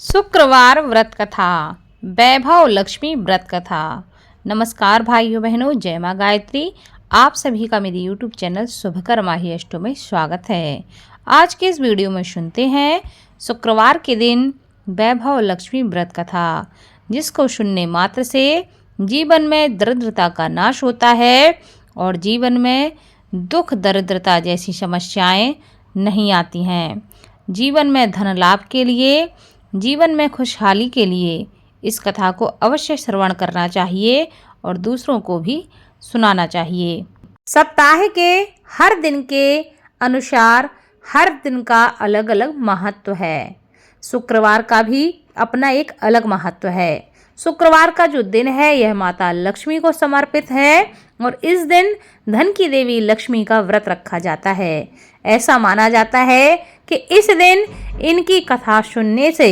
शुक्रवार व्रत कथा। वैभव लक्ष्मी व्रत कथा। नमस्कार भाइयों बहनों, जय माँ गायत्री। आप सभी का मेरे YouTube चैनल शुभकर माही अष्टो में स्वागत है। आज के इस वीडियो में सुनते हैं शुक्रवार के दिन वैभव लक्ष्मी व्रत कथा, जिसको सुनने मात्र से जीवन में दरिद्रता का नाश होता है और जीवन में दुख दरिद्रता जैसी समस्याएं नहीं आती हैं। जीवन में धन लाभ के लिए, जीवन में खुशहाली के लिए इस कथा को अवश्य श्रवण करना चाहिए और दूसरों को भी सुनाना चाहिए। सप्ताह के हर दिन के अनुसार हर दिन का अलग अलग महत्व है। शुक्रवार का भी अपना एक अलग महत्व है। शुक्रवार का जो दिन है यह माता लक्ष्मी को समर्पित है और इस दिन धन की देवी लक्ष्मी का व्रत रखा जाता है। ऐसा माना जाता है कि इस दिन इनकी कथा सुनने से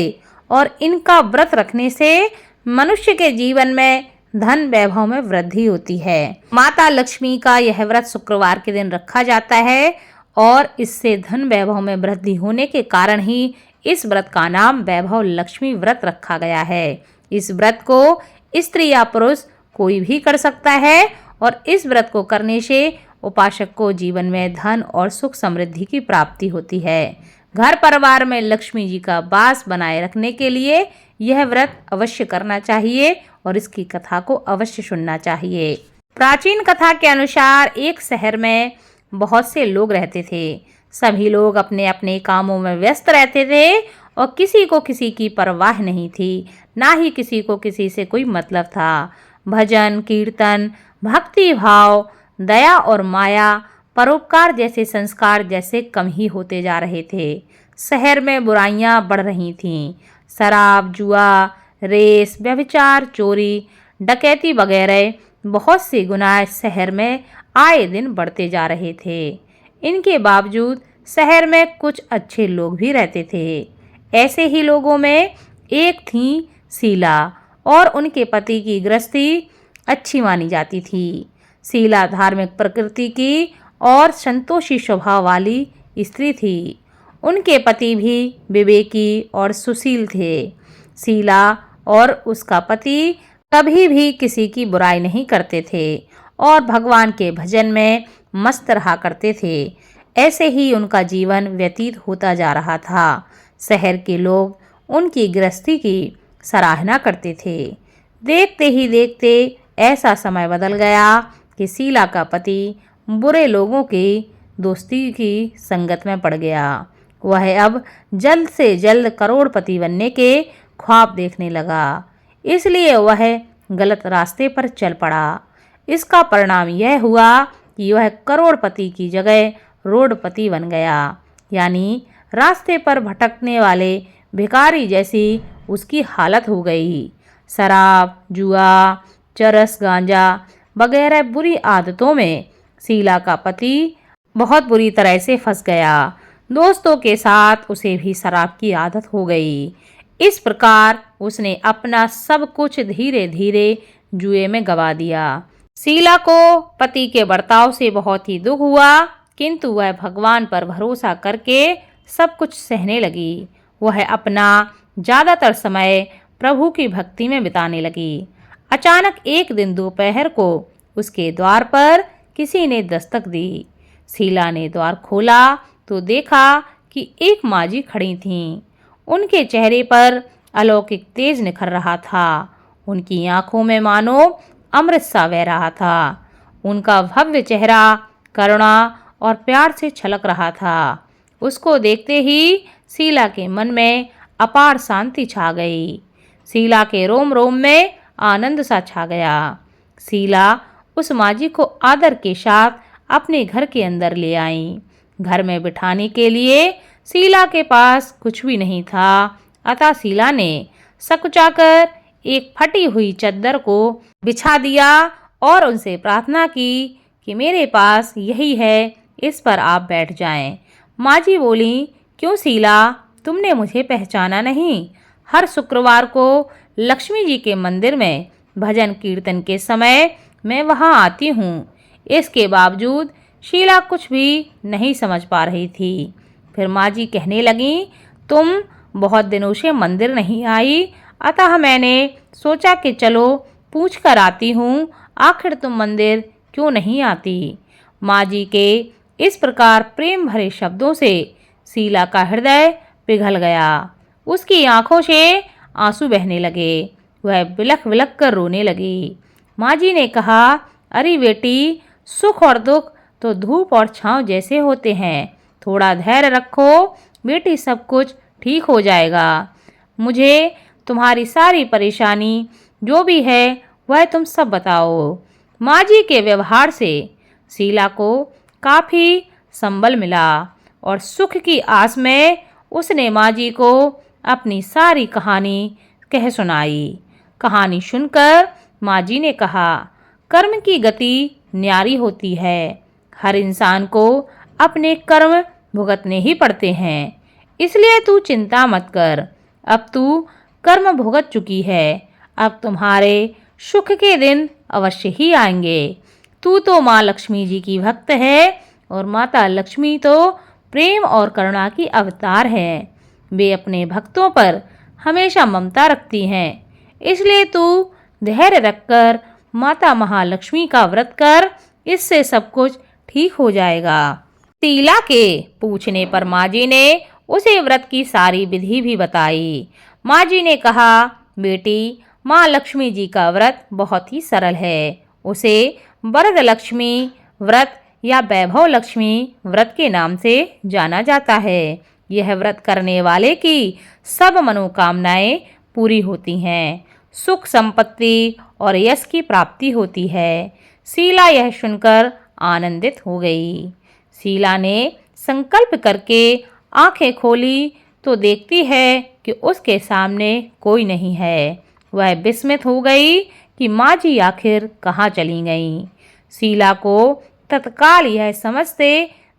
और इनका व्रत रखने से मनुष्य के जीवन में धन वैभव में वृद्धि होती है। माता लक्ष्मी का यह व्रत शुक्रवार के दिन रखा जाता है और इससे धन वैभव में वृद्धि होने के कारण ही इस व्रत का नाम वैभव लक्ष्मी व्रत रखा गया है। इस व्रत को स्त्री या पुरुष कोई भी कर सकता है और इस व्रत को करने से उपासक को जीवन में धन और सुख समृद्धि की प्राप्ति होती है। घर परिवार में लक्ष्मी जी का वास बनाए रखने के लिए यह व्रत अवश्य करना चाहिए और इसकी कथा को अवश्य सुनना चाहिए। प्राचीन कथा के अनुसार एक शहर में बहुत से लोग रहते थे। सभी लोग अपने अपने कामों में व्यस्त रहते थे और किसी को किसी की परवाह नहीं थी, ना ही किसी को किसी से कोई मतलब था। भजन, कीर्तन, भक्ति भाव, दया और माया, परोपकार जैसे संस्कार जैसे कम ही होते जा रहे थे। शहर में बुराइयां बढ़ रही थीं। शराब, जुआ, रेस, व्यभिचार, चोरी, डकैती वगैरह बहुत से गुनाह शहर में आए दिन बढ़ते जा रहे थे। इनके बावजूद शहर में कुछ अच्छे लोग भी रहते थे। ऐसे ही लोगों में एक थी शीला और उनके पति की गृहस्थी अच्छी मानी जाती थी। शीला धार्मिक प्रकृति की और संतोषी स्वभाव वाली स्त्री थी। उनके पति भी विवेकी और सुशील थे। शीला और उसका पति कभी भी किसी की बुराई नहीं करते थे और भगवान के भजन में मस्त रहा करते थे। ऐसे ही उनका जीवन व्यतीत होता जा रहा था। शहर के लोग उनकी गृहस्थी की सराहना करते थे। देखते ही देखते ऐसा समय बदल गया कि शीला का पति बुरे लोगों की दोस्ती की संगत में पड़ गया। वह अब जल्द से जल्द करोड़पति बनने के ख्वाब देखने लगा, इसलिए वह गलत रास्ते पर चल पड़ा। इसका परिणाम यह हुआ कि वह करोड़पति की जगह रोडपति बन गया, यानी रास्ते पर भटकने वाले भिखारी जैसी उसकी हालत हो गई। शराब, जुआ, चरस, गांजा वगैरह बुरी आदतों में शीला का पति बहुत बुरी तरह से फंस गया। दोस्तों के साथ उसे भी शराब की आदत हो गई। इस प्रकार उसने अपना सब कुछ धीरे धीरे जुए में गवा दिया। शीला को पति के बर्ताव से बहुत ही दुख हुआ, किंतु वह भगवान पर भरोसा करके सब कुछ सहने लगी। वह अपना ज़्यादातर समय प्रभु की भक्ति में बिताने लगी। अचानक एक दिन दोपहर को उसके द्वार पर किसी ने दस्तक दी। शीला ने द्वार खोला तो देखा कि एक माँ जी खड़ी थीं। उनके चेहरे पर अलौकिक तेज निखर रहा था। उनकी आंखों में मानो अमृत सा बह रहा था। उनका भव्य चेहरा करुणा और प्यार से छलक रहा था। उसको देखते ही शीला के मन में अपार शांति छा गई। शीला के रोम रोम में आनंद सा छा गया। शीला उस माँ जी को आदर के साथ अपने घर के अंदर ले आई। घर में बिठाने के लिए शीला के पास कुछ भी नहीं था, अतः शीला ने सकुचाकर एक फटी हुई चद्दर को बिछा दिया और उनसे प्रार्थना की कि मेरे पास यही है, इस पर आप बैठ जाएं। माँ जी बोली, क्यों शीला, तुमने मुझे पहचाना नहीं? हर शुक्रवार को लक्ष्मी जी के मंदिर में भजन कीर्तन के समय मैं वहाँ आती हूँ। इसके बावजूद शीला कुछ भी नहीं समझ पा रही थी। फिर माँ जी कहने लगी, तुम बहुत दिनों से मंदिर नहीं आई, अतः मैंने सोचा कि चलो पूछ कर आती हूँ, आखिर तुम मंदिर क्यों नहीं आती। माँ जी के इस प्रकार प्रेम भरे शब्दों से शीला का हृदय पिघल गया। उसकी आंखों से आंसू बहने लगे। वह बिलख बिलख कर रोने लगी। माँ जी ने कहा, अरे बेटी, सुख और दुख तो धूप और छांव जैसे होते हैं, थोड़ा धैर्य रखो बेटी, सब कुछ ठीक हो जाएगा। मुझे तुम्हारी सारी परेशानी जो भी है वह तुम सब बताओ। माँ जी के व्यवहार से शीला को काफ़ी संबल मिला और सुख की आस में उसने माँ जी को अपनी सारी कहानी कह सुनाई। कहानी सुनकर माँ जी ने कहा, कर्म की गति न्यारी होती है। हर इंसान को अपने कर्म भुगतने ही पड़ते हैं, इसलिए तू चिंता मत कर। अब तू कर्म भुगत चुकी है, अब तुम्हारे सुख के दिन अवश्य ही आएंगे। तू तो माँ लक्ष्मी जी की भक्त है और माता लक्ष्मी तो प्रेम और करुणा की अवतार है। वे अपने भक्तों पर हमेशा ममता रखती हैं, इसलिए तू धैर्य रखकर माता महालक्ष्मी का व्रत कर, इससे सब कुछ ठीक हो जाएगा। शीला के पूछने पर माँ जी ने उसे व्रत की सारी विधि भी बताई। माँ जी ने कहा, बेटी, माँ लक्ष्मी जी का व्रत बहुत ही सरल है। उसे वरद लक्ष्मी व्रत या वैभव लक्ष्मी व्रत के नाम से जाना जाता है। यह व्रत करने वाले की सब मनोकामनाएं पूरी होती हैं, सुख संपत्ति और यश की प्राप्ति होती है। शीला यह सुनकर आनंदित हो गई। शीला ने संकल्प करके आंखें खोली तो देखती है कि उसके सामने कोई नहीं है। वह विस्मित हो गई कि माँ जी आखिर कहाँ चली गईं। शीला को तत्काल यह समझते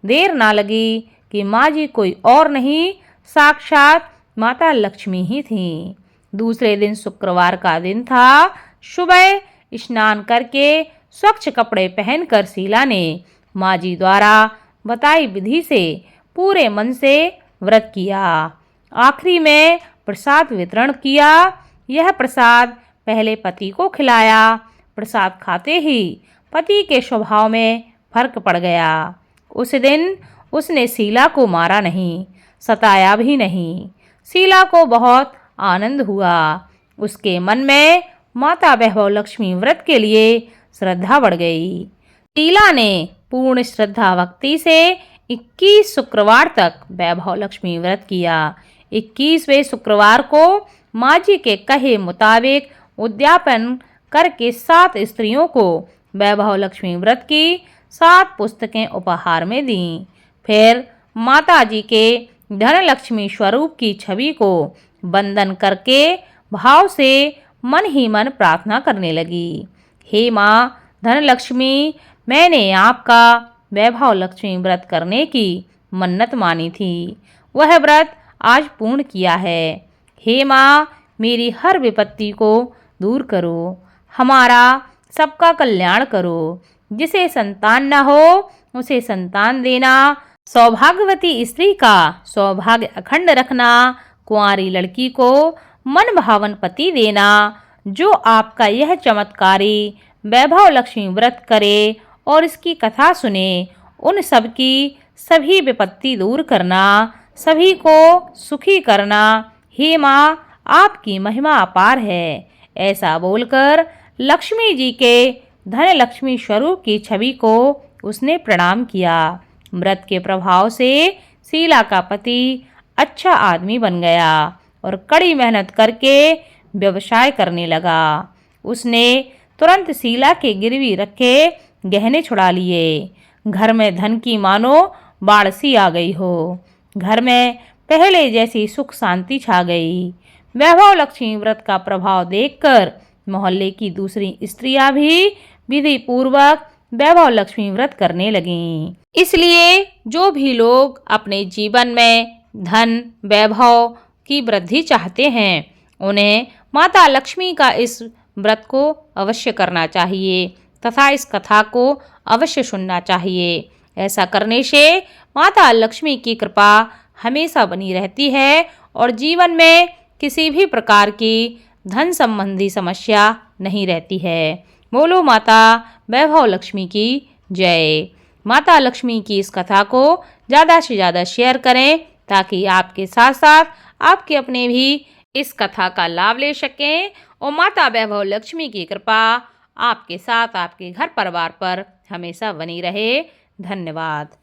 देर ना लगी कि माँ जी कोई और नहीं, साक्षात माता लक्ष्मी ही थीं। दूसरे दिन शुक्रवार का दिन था। सुबह स्नान करके स्वच्छ कपड़े पहनकर शीला ने माँ जी द्वारा बताई विधि से पूरे मन से व्रत किया। आखिरी में प्रसाद वितरण किया। यह प्रसाद पहले पति को खिलाया। प्रसाद खाते ही पति के स्वभाव में फर्क पड़ गया। उस दिन उसने शीला को मारा नहीं, सताया भी नहीं। शीला को बहुत आनंद हुआ। उसके मन में माता वैभव लक्ष्मी व्रत के लिए श्रद्धा बढ़ गई। शीला ने पूर्ण श्रद्धा भक्ति से 21 शुक्रवार तक वैभव लक्ष्मी व्रत किया। 21वें शुक्रवार को माँ जी के कहे मुताबिक उद्यापन करके 7 स्त्रियों को वैभव लक्ष्मी व्रत की 7 पुस्तकें उपहार में दीं। फिर माता जी के धन लक्ष्मी स्वरूप की छवि को वंदन करके भाव से मन ही मन प्रार्थना करने लगी। हे माँ धन लक्ष्मी, मैंने आपका वैभव लक्ष्मी व्रत करने की मन्नत मानी थी, वह व्रत आज पूर्ण किया है। हे माँ, मेरी हर विपत्ति को दूर करो, हमारा सबका कल्याण करो। जिसे संतान न हो उसे संतान देना, सौभाग्यवती स्त्री का सौभाग्य अखंड रखना, कुंवारी लड़की को मन भावन पति देना। जो आपका यह चमत्कारी वैभव लक्ष्मी व्रत करे और इसकी कथा सुने, उन सब की सभी विपत्ति दूर करना, सभी को सुखी करना। हे माँ, आपकी महिमा अपार है। ऐसा बोलकर लक्ष्मी जी के धन लक्ष्मी स्वरूप की छवि को उसने प्रणाम किया। व्रत के प्रभाव से शीला का पति अच्छा आदमी बन गया और कड़ी मेहनत करके व्यवसाय करने लगा। उसने तुरंत शीला के गिरवी रखे गहने छुड़ा लिए। घर में धन की मानो बाढ़ सी आ गई हो। घर में पहले जैसी सुख शांति छा गई। वैभव लक्ष्मी व्रत का प्रभाव देखकर मोहल्ले की दूसरी स्त्रियां भी विधि पूर्वक वैभव लक्ष्मी व्रत करने लगीं। इसलिए जो भी लोग अपने जीवन में धन वैभव की वृद्धि चाहते हैं, उन्हें माता लक्ष्मी का इस व्रत को अवश्य करना चाहिए तथा इस कथा को अवश्य सुनना चाहिए। ऐसा करने से माता लक्ष्मी की कृपा हमेशा बनी रहती है और जीवन में किसी भी प्रकार की धन संबंधी समस्या नहीं रहती है। बोलो माता वैभव लक्ष्मी की जय। माता लक्ष्मी की इस कथा को ज़्यादा से ज़्यादा शेयर करें ताकि आपके साथ साथ आपके अपने भी इस कथा का लाभ ले सकें और माता वैभव लक्ष्मी की कृपा आपके साथ आपके घर परिवार पर हमेशा बनी रहे। धन्यवाद।